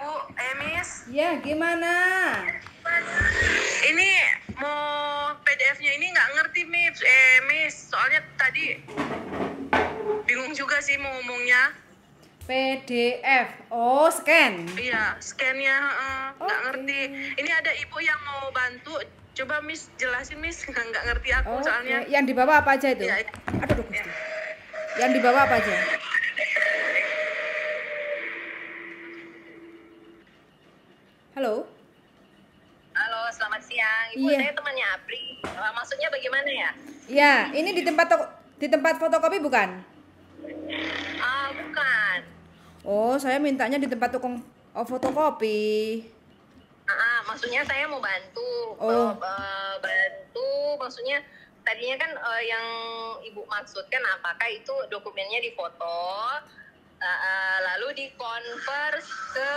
Bu, Miss. Ya, gimana? Ini mau PDF-nya ini nggak ngerti, Miss. Miss, soalnya tadi bingung juga sih mau ngomongnya. PDF. Oh, scan. Iya, scan-nya nggak Oke. ngerti. Ini ada ibu yang mau bantu. Coba Miss jelasin, Miss. Nggak ngerti aku Oke. soalnya. Yang dibawa apa aja itu? Iya. Aduh, Gusti. Yang dibawa apa aja? Halo? Halo, selamat siang. Ibu, Iya. saya temannya Apri. Maksudnya bagaimana ya? Ya, ini di tempat fotokopi bukan? Bukan. Oh, saya mintanya di tempat tukang fotokopi. Maksudnya saya mau bantu. Oh. Bantu, maksudnya tadinya kan yang Ibu maksudkan apakah itu dokumennya difoto, lalu dikonvers ke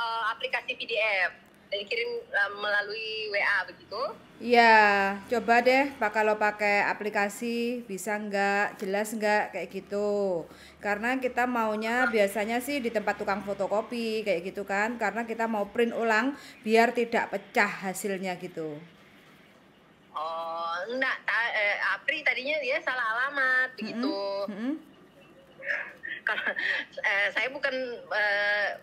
aplikasi PDF dan dikirim melalui WA begitu? Ya, coba deh kalau pakai aplikasi bisa nggak, jelas nggak kayak gitu. Karena kita maunya biasanya sih di tempat tukang fotokopi kayak gitu kan. Karena kita mau print ulang biar tidak pecah hasilnya gitu. Oh, enggak. Apri tadinya dia salah alamat begitu. Kalau saya bukan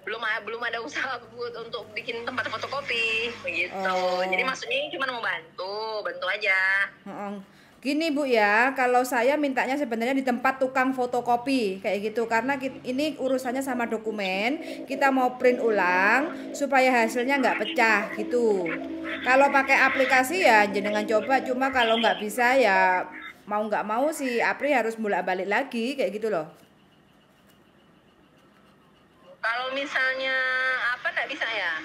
belum ada usaha untuk bikin tempat fotokopi begitu. Oh. Jadi maksudnya ini cuma mau bantu aja. Gini Bu ya, kalau saya mintanya sebenarnya di tempat tukang fotokopi kayak gitu karena ini urusannya sama dokumen, kita mau print ulang supaya hasilnya nggak pecah gitu. Kalau pakai aplikasi ya jenengan coba, cuma kalau nggak bisa ya mau nggak mau si Apri harus bolak-balik lagi kayak gitu loh. Kalau misalnya apa nggak bisa ya?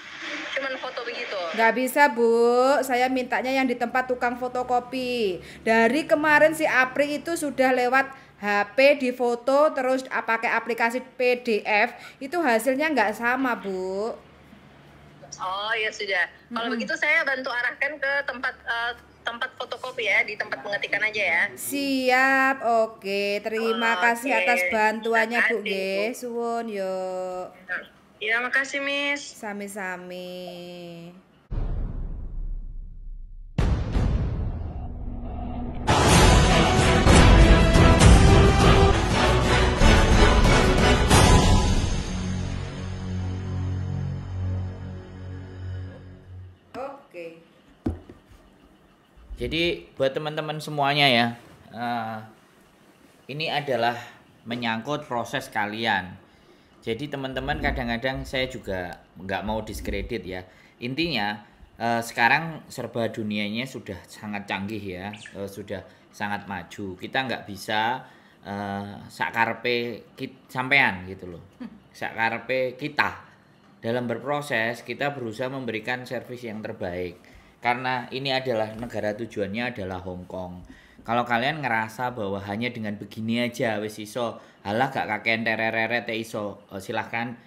Cuman foto begitu. Nggak bisa Bu, saya mintanya yang di tempat tukang fotokopi. Dari kemarin si Apri itu sudah lewat HP di foto terus pakai aplikasi PDF, itu hasilnya nggak sama Bu. Oh ya sudah. Kalau begitu saya bantu arahkan ke tempat fotokopi ya, di tempat pengetikan aja ya. Siap, oke. Terima kasih Oke. atas bantuannya Bu Terima kasih, nggih. Bu. Suwun yuk. Iya, makasih, Miss. Sami-sami. Oke. Jadi buat teman-teman semuanya ya, ini adalah menyangkut proses kalian. Jadi teman-teman kadang-kadang saya juga nggak mau diskredit ya. Intinya sekarang serba dunianya sudah sangat canggih ya, sudah sangat maju. Kita nggak bisa sakarpe sampean gitu loh, sakarpe kita. Dalam berproses kita berusaha memberikan servis yang terbaik. Karena ini adalah negara tujuannya adalah Hong Kong. Kalau kalian ngerasa bahwa hanya dengan begini aja wis iso, halah gak kakean tereret iso, silahkan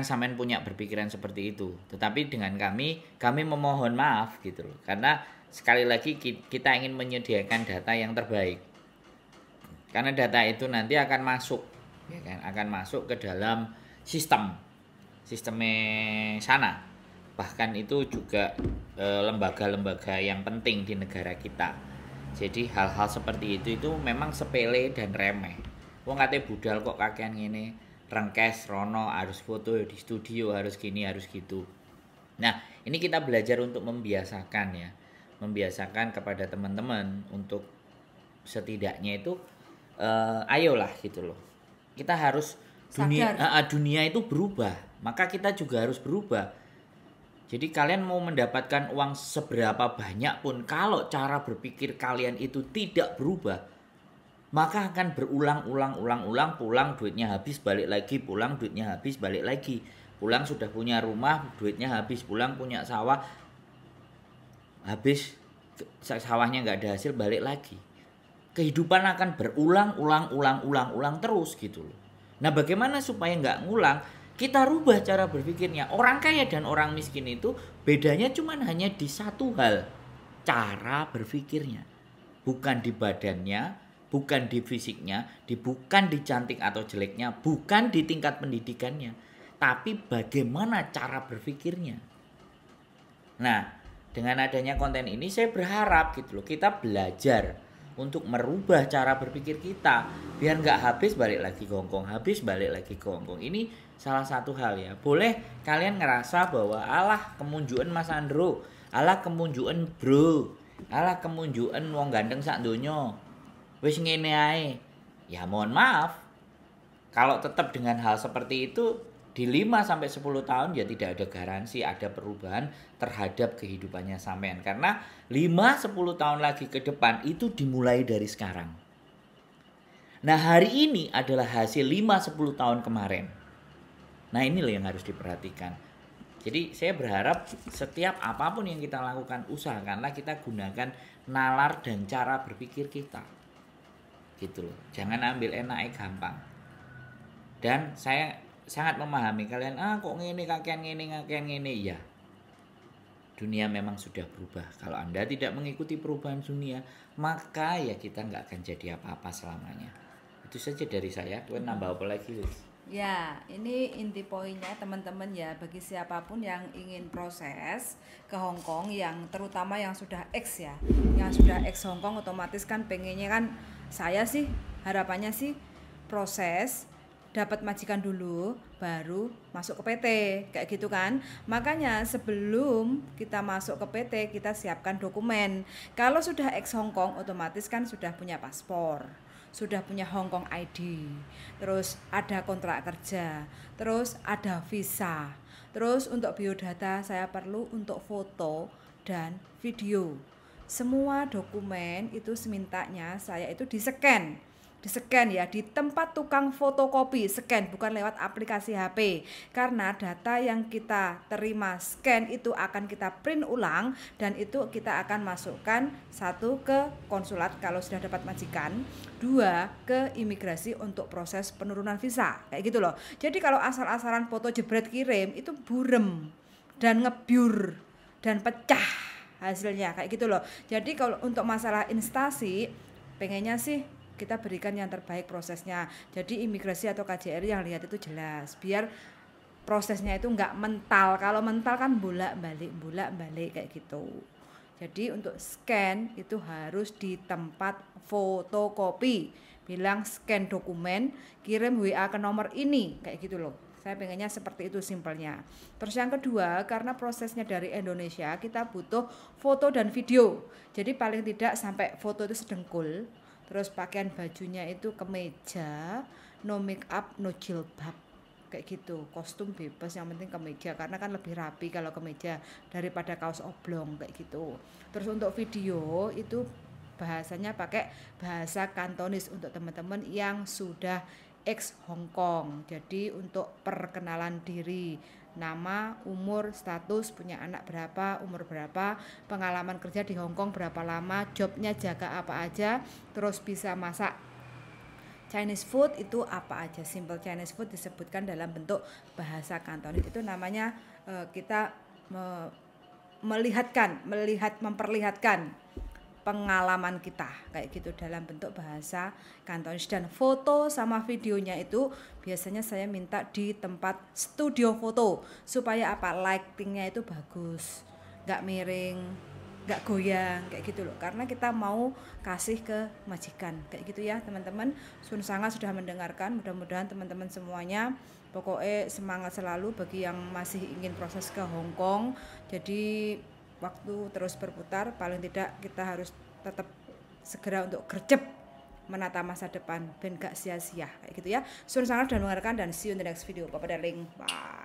sampean punya berpikiran seperti itu. Tetapi dengan kami memohon maaf gitu loh. Karena sekali lagi kita ingin menyediakan data yang terbaik. Karena data itu nanti akan masuk, ya kan? Akan masuk ke dalam sistemnya sana. Bahkan itu juga lembaga-lembaga yang penting di negara kita. Jadi hal-hal seperti itu memang sepele dan remeh. Wong kate budal kok kakean ngene, rengkes rono harus foto di studio, harus gini, harus gitu. Nah, ini kita belajar untuk membiasakan ya. Membiasakan kepada teman-teman untuk setidaknya itu ayolah gitu loh. Kita harus dunia itu berubah, maka kita juga harus berubah. Jadi kalian mau mendapatkan uang seberapa banyak pun, kalau cara berpikir kalian itu tidak berubah, maka akan berulang-ulang, pulang duitnya habis, balik lagi, pulang duitnya habis, balik lagi. Pulang sudah punya rumah, duitnya habis, pulang punya sawah, habis, sawahnya nggak ada hasil, balik lagi. Kehidupan akan berulang terus gitu loh. Nah, bagaimana supaya nggak ngulang? Kita rubah cara berpikirnya. Orang kaya dan orang miskin itu bedanya cuma hanya di satu hal, cara berpikirnya. Bukan di badannya, bukan di fisiknya, bukan di cantik atau jeleknya, bukan di tingkat pendidikannya. tapi bagaimana cara berpikirnya. Nah, dengan adanya konten ini saya berharap gitu loh, kita belajar untuk merubah cara berpikir kita biar nggak habis balik lagi ke Hongkong, habis balik lagi ke Hongkong. Ini salah satu hal ya. Boleh kalian ngerasa bahwa alah kemunjuan Mas Andro, alah kemunjuan bro, alah kemunjuan wong ganteng sak donya, wis ngene ae. Ya mohon maaf, kalau tetap dengan hal seperti itu di 5-10 tahun ya tidak ada garansi ada perubahan terhadap kehidupannya sampean. Karena 5-10 tahun lagi ke depan itu dimulai dari sekarang. Nah, hari ini adalah hasil 5-10 tahun kemarin. Nah, ini loh yang harus diperhatikan. Jadi saya berharap setiap apapun yang kita lakukan, usahakanlah kita gunakan nalar dan cara berpikir kita. Gitu loh. Jangan ambil enaknya gampang. Dan saya sangat memahami kalian, kok ngene kakean ngene ya. Dunia memang sudah berubah. Kalau Anda tidak mengikuti perubahan dunia, maka ya kita nggak akan jadi apa-apa selamanya. Itu saja dari saya. Tuan nambah apa lagi, Liz? Ya, ini inti poinnya teman-teman ya, bagi siapapun yang ingin proses ke Hongkong, yang terutama yang sudah X ya, yang sudah X Hongkong, otomatis kan pengennya kan, saya sih harapannya sih proses dapat majikan dulu baru masuk ke PT kayak gitu kan. Makanya sebelum kita masuk ke PT kita siapkan dokumen. Kalau sudah ex Hongkong otomatis kan sudah punya paspor, sudah punya Hongkong ID, terus ada kontrak kerja, terus ada visa, terus untuk biodata saya perlu untuk foto dan video. Semua dokumen itu semintanya saya itu di-scan ya di tempat tukang fotokopi, scan bukan lewat aplikasi HP, karena data yang kita terima scan itu akan kita print ulang dan itu kita akan masukkan, 1 ke konsulat kalau sudah dapat majikan, 2 ke imigrasi untuk proses penurunan visa kayak gitu loh. Jadi kalau asal-asalan foto jebret kirim itu burem dan ngebyur dan pecah hasilnya kayak gitu loh. Jadi kalau untuk masalah instansi pengennya sih kita berikan yang terbaik prosesnya. Jadi imigrasi atau KJRI yang lihat itu jelas, biar prosesnya itu enggak mental. Kalau mental kan bolak-balik kayak gitu. Jadi untuk scan itu harus di tempat fotokopi. Bilang scan dokumen, kirim WA ke nomor ini kayak gitu loh. Saya pengennya seperti itu simpelnya. Terus yang kedua, karena prosesnya dari Indonesia, kita butuh foto dan video. Jadi paling tidak sampai foto itu sedengkul. Terus pakaian bajunya itu kemeja, no make up, no jilbab kayak gitu. Kostum bebas, yang penting kemeja karena kan lebih rapi kalau kemeja daripada kaos oblong kayak gitu. Terus untuk video itu bahasanya pakai bahasa Kantonis untuk teman-teman yang sudah ex Hongkong. Jadi untuk perkenalan diri, nama, umur, status, punya anak berapa, umur berapa, pengalaman kerja di Hongkong berapa lama, jobnya jaga apa aja, terus bisa masak Chinese food itu apa aja. Simple Chinese food disebutkan dalam bentuk bahasa Kantonis. Itu namanya kita memperlihatkan pengalaman kita kayak gitu dalam bentuk bahasa Kantonis. Dan foto sama videonya itu biasanya saya minta di tempat studio foto supaya apa, lightingnya itu bagus, nggak miring, nggak goyang kayak gitu loh, karena kita mau kasih ke majikan kayak gitu ya teman-teman. Sun Sanga sudah mendengarkan, mudah-mudahan teman-teman semuanya pokoknya semangat selalu bagi yang masih ingin proses ke Hongkong. Jadi waktu terus berputar, paling tidak kita harus tetap segera untuk gercep menata masa depan ben gak sia-sia kayak gitu ya. Sun sangat dan mendengarkan dan see you in the next video. Bye darling. Bye.